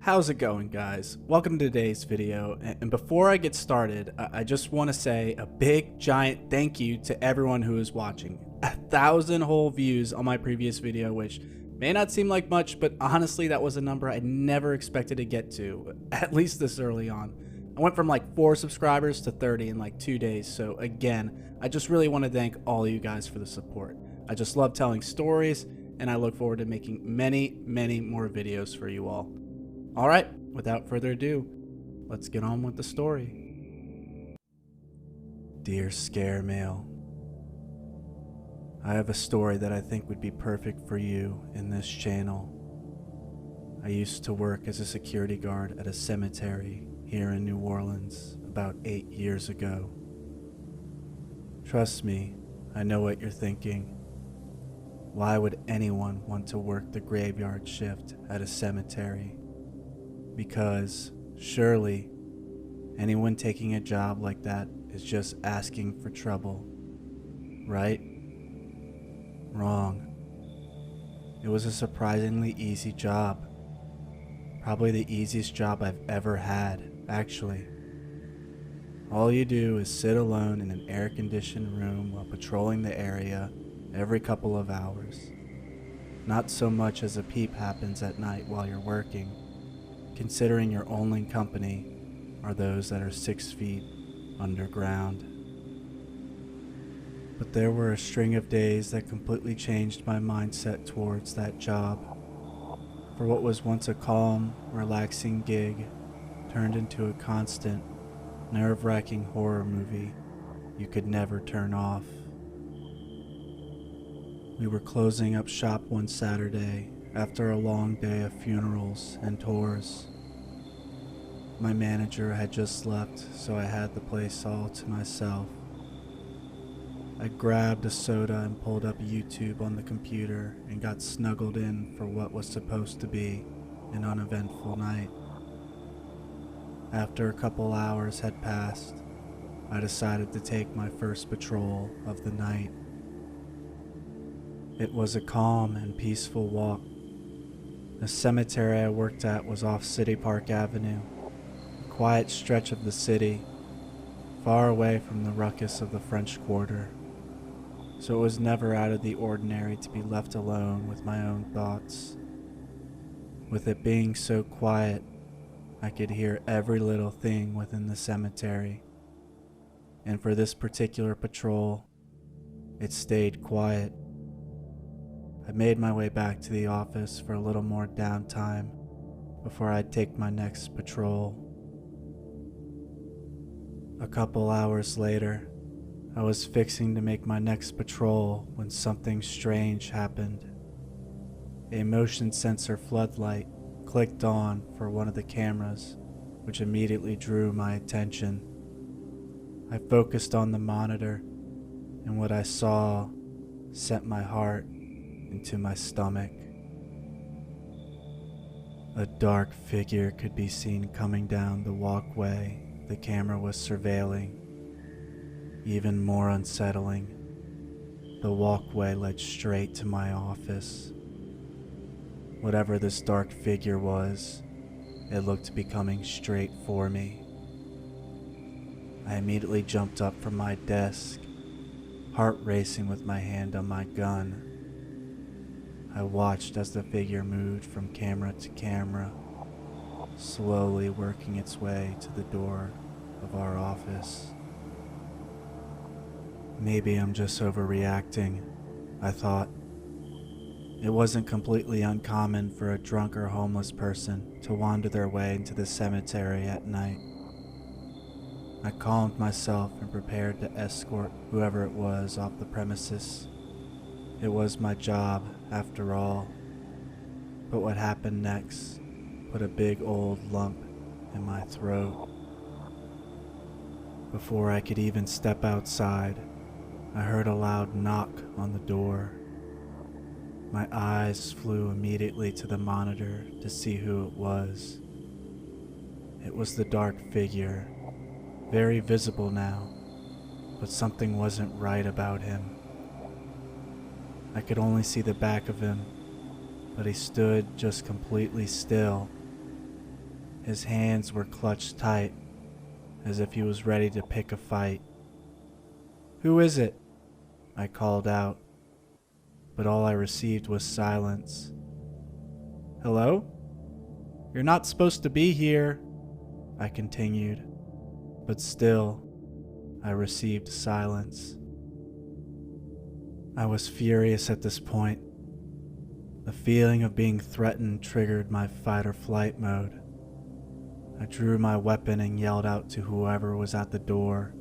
How's it going, guys? Welcome to today's video, and before I get started, I just want to say a big giant thank you to everyone who is watching. 1,000 whole views on my previous video, which may not seem like much, but honestly that was a number I never expected to get to, at least this early on. I went from like 4 subscribers to 30 in like 2 days, so again, I just really want to thank all of you guys for the support. I just love telling stories, and I look forward to making many more videos for you all. Alright, without further ado, let's get on with the story. Dear Scare Mail, I have a story that I think would be perfect for you in this channel. I used to work as a security guard at a cemetery here in New Orleans about 8 years ago. Trust me, I know what you're thinking. Why would anyone want to work the graveyard shift at a cemetery? Because, surely, anyone taking a job like that is just asking for trouble, right? Wrong. It was a surprisingly easy job. Probably the easiest job I've ever had, actually. All you do is sit alone in an air-conditioned room while patrolling the area every couple of hours. Not so much as a peep happens at night while you're working, considering your only company are those that are 6 feet underground. But there were a string of days that completely changed my mindset towards that job. For what was once a calm, relaxing gig turned into a constant, nerve-wracking horror movie you could never turn off. We were closing up shop one Saturday after a long day of funerals and tours. My manager had just left, so I had the place all to myself. I grabbed a soda and pulled up YouTube on the computer and got snuggled in for what was supposed to be an uneventful night. After a couple hours had passed, I decided to take my first patrol of the night. It was a calm and peaceful walk. The cemetery I worked at was off City Park Avenue, a quiet stretch of the city, far away from the ruckus of the French Quarter, so it was never out of the ordinary to be left alone with my own thoughts. With it being so quiet, I could hear every little thing within the cemetery, and for this particular patrol, it stayed quiet. I made my way back to the office for a little more downtime before I'd take my next patrol. A couple hours later, I was fixing to make my next patrol when something strange happened. A motion sensor floodlight clicked on for one of the cameras, which immediately drew my attention. I focused on the monitor, and what I saw sent my heart into my stomach. A dark figure could be seen coming down the walkway the camera was surveilling. Even more unsettling, the walkway led straight to my office. Whatever this dark figure was, it looked to be coming straight for me. I immediately jumped up from my desk, heart racing with my hand on my gun. I watched as the figure moved from camera to camera, slowly working its way to the door of our office. Maybe I'm just overreacting, I thought. It wasn't completely uncommon for a drunk or homeless person to wander their way into the cemetery at night. I calmed myself and prepared to escort whoever it was off the premises. It was my job, after all. But what happened next put a big old lump in my throat. Before I could even step outside, I heard a loud knock on the door. My eyes flew immediately to the monitor to see who it was. It was the dark figure, very visible now, but something wasn't right about him. I could only see the back of him, but he stood just completely still, His hands were clutched tight, as if he was ready to pick a fight. "Who is it?" I called out, but all I received was silence. "Hello? You're not supposed to be here," I continued, but still, I received silence. I was furious at this point. The feeling of being threatened triggered my fight or flight mode. I drew my weapon and yelled out to whoever was at the door.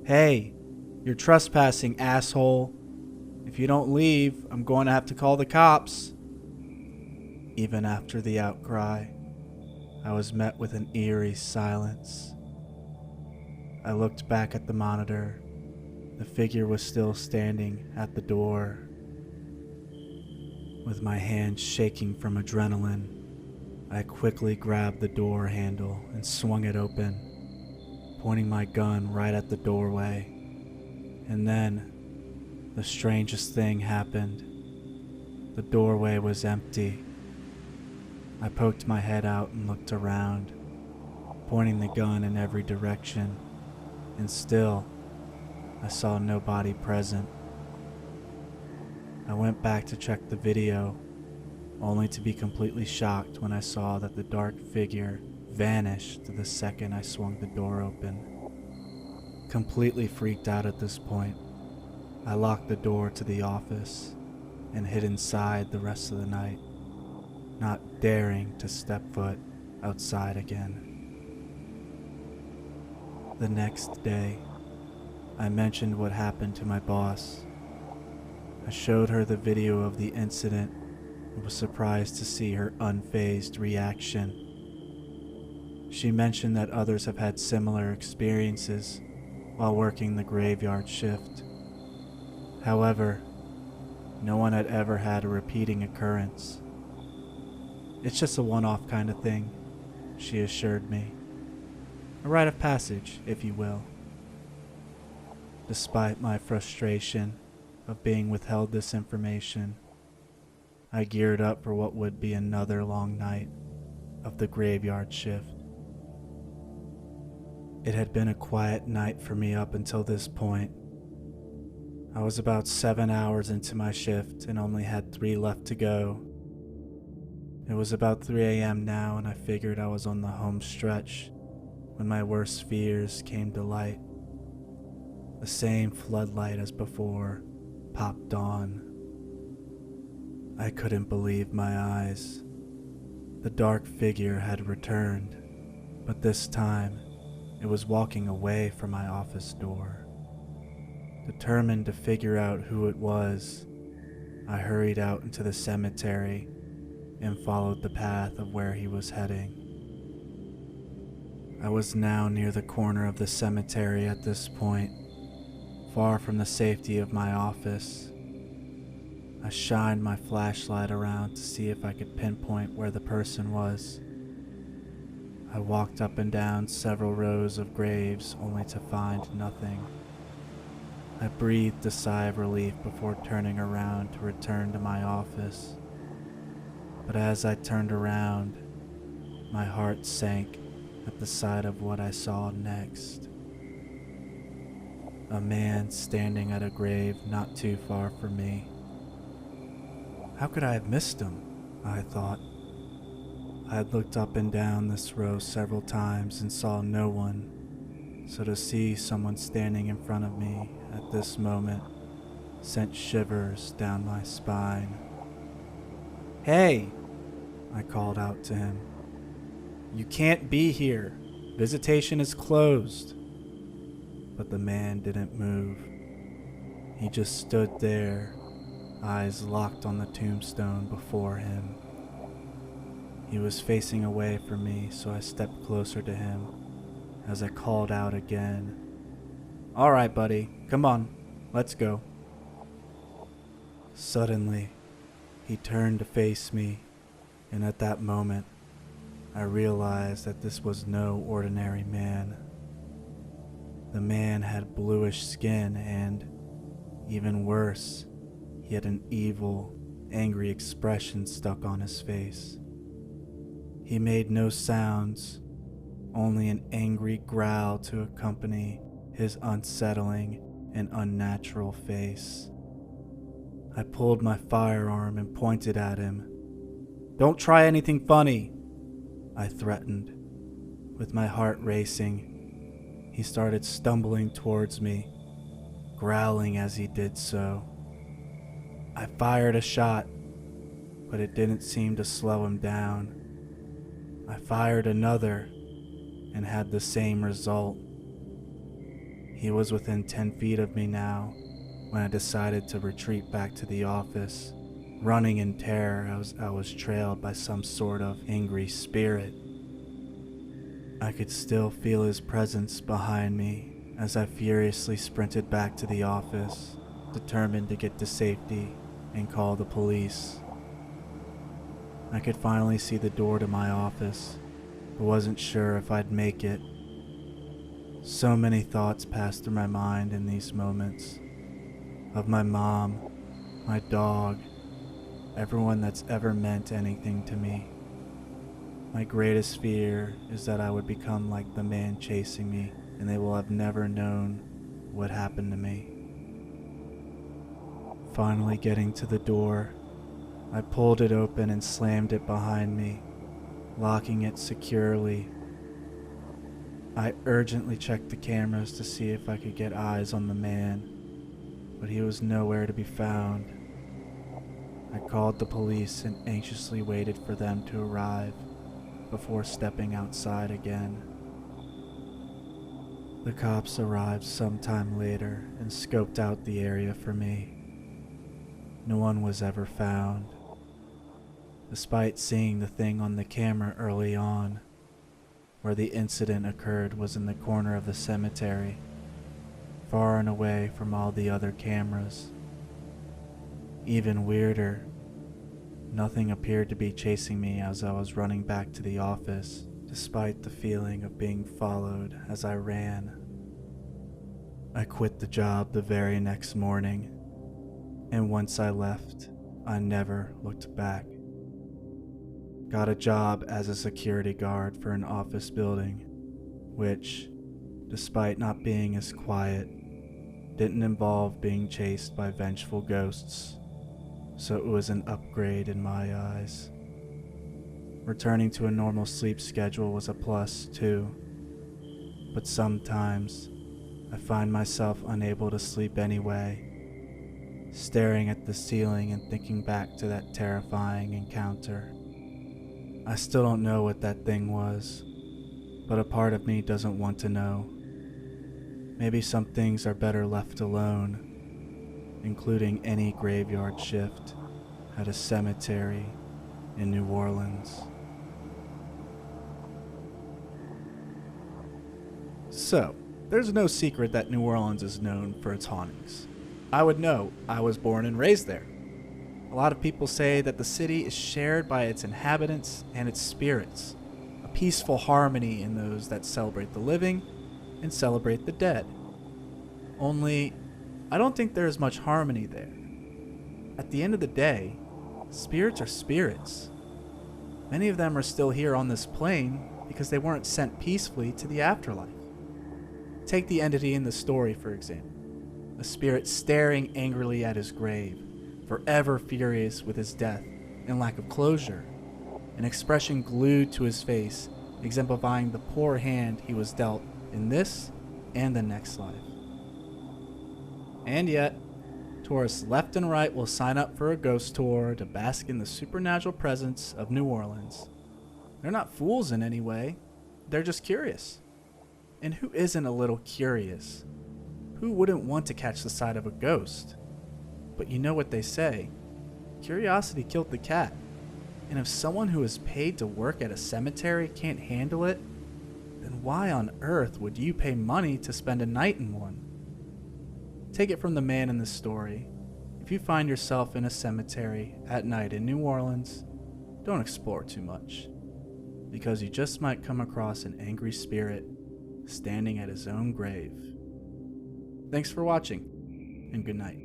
"Hey, you're trespassing, asshole. If you don't leave, I'm going to have to call the cops." Even after the outcry, I was met with an eerie silence. I looked back at the monitor. The figure was still standing at the door. With my hands shaking from adrenaline, I quickly grabbed the door handle and swung it open, pointing my gun right at the doorway. And then, the strangest thing happened. The doorway was empty. I poked my head out and looked around, pointing the gun in every direction, and still, I saw nobody present. I went back to check the video, only to be completely shocked when I saw that the dark figure vanished the second I swung the door open. Completely freaked out at this point, I locked the door to the office and hid inside the rest of the night, not daring to step foot outside again. The next day, I mentioned what happened to my boss. I showed her the video of the incident and was surprised to see her unfazed reaction. She mentioned that others have had similar experiences while working the graveyard shift. However, no one had ever had a repeating occurrence. "It's just a one-off kind of thing," she assured me. "A rite of passage, if you will." Despite my frustration of being withheld this information, I geared up for what would be another long night of the graveyard shift. It had been a quiet night for me up until this point. I was about 7 hours into my shift and only had 3 left to go. It was about 3 a.m. now, and I figured I was on the home stretch when my worst fears came to light. The same floodlight as before popped on. I couldn't believe my eyes. The dark figure had returned, but this time it was walking away from my office door. Determined to figure out who it was, I hurried out into the cemetery and followed the path of where he was heading. I was now near the corner of the cemetery at this point, far from the safety of my office. I shined my flashlight around to see if I could pinpoint where the person was. I walked up and down several rows of graves only to find nothing. I breathed a sigh of relief before turning around to return to my office. But as I turned around, my heart sank at the sight of what I saw next. A man standing at a grave not too far from me. How could I have missed him? I thought. I had looked up and down this row several times and saw no one, so to see someone standing in front of me at this moment sent shivers down my spine. "Hey!" I called out to him. "You can't be here. Visitation is closed." But the man didn't move. He just stood there, eyes locked on the tombstone before him. He was facing away from me, so I stepped closer to him as I called out again. "All right, buddy, come on, let's go." Suddenly, he turned to face me, and at that moment, I realized that this was no ordinary man. The man had bluish skin and, even worse, he had an evil, angry expression stuck on his face. He made no sounds, only an angry growl to accompany his unsettling and unnatural face. I pulled my firearm and pointed at him. "Don't try anything funny," I threatened. With my heart racing, he started stumbling towards me, growling as he did so. I fired a shot, but it didn't seem to slow him down. I fired another and had the same result. He was within 10 feet of me now when I decided to retreat back to the office, running in terror as I was trailed by some sort of angry spirit. I could still feel his presence behind me as I furiously sprinted back to the office, determined to get to safety and call the police. I could finally see the door to my office, but wasn't sure if I'd make it. So many thoughts passed through my mind in these moments. Of my mom, my dog, everyone that's ever meant anything to me. My greatest fear is that I would become like the man chasing me and they will have never known what happened to me. Finally getting to the door, I pulled it open and slammed it behind me, locking it securely. I urgently checked the cameras to see if I could get eyes on the man, but he was nowhere to be found. I called the police and anxiously waited for them to arrive before stepping outside again. The cops arrived sometime later and scoped out the area for me. No one was ever found. Despite seeing the thing on the camera early on, where the incident occurred was in the corner of the cemetery, far and away from all the other cameras. Even weirder, nothing appeared to be chasing me as I was running back to the office, despite the feeling of being followed as I ran. I quit the job the very next morning, and once I left, I never looked back. Got a job as a security guard for an office building, which, despite not being as quiet, didn't involve being chased by vengeful ghosts, so it was an upgrade in my eyes. Returning to a normal sleep schedule was a plus too, but sometimes I find myself unable to sleep anyway, staring at the ceiling and thinking back to that terrifying encounter. I still don't know what that thing was, but a part of me doesn't want to know. Maybe some things are better left alone, including any graveyard shift at a cemetery in New Orleans. So, there's no secret that New Orleans is known for its hauntings. I would know. I was born and raised there. A lot of people say that the city is shared by its inhabitants and its spirits, a peaceful harmony in those that celebrate the living and celebrate the dead. Only, I don't think there is much harmony there. At the end of the day, spirits are spirits. Many of them are still here on this plane because they weren't sent peacefully to the afterlife. Take the entity in the story, for example. A spirit staring angrily at his grave, forever furious with his death and lack of closure, an expression glued to his face, exemplifying the poor hand he was dealt in this and the next life. And yet, tourists left and right will sign up for a ghost tour to bask in the supernatural presence of New Orleans. They're not fools in any way, they're just curious. And who isn't a little curious? Who wouldn't want to catch the sight of a ghost? But you know what they say, curiosity killed the cat. And if someone who is paid to work at a cemetery can't handle it, then why on earth would you pay money to spend a night in one? Take it from the man in the story. If you find yourself in a cemetery at night in New Orleans, don't explore too much, because you just might come across an angry spirit standing at his own grave. Thanks for watching, and good night.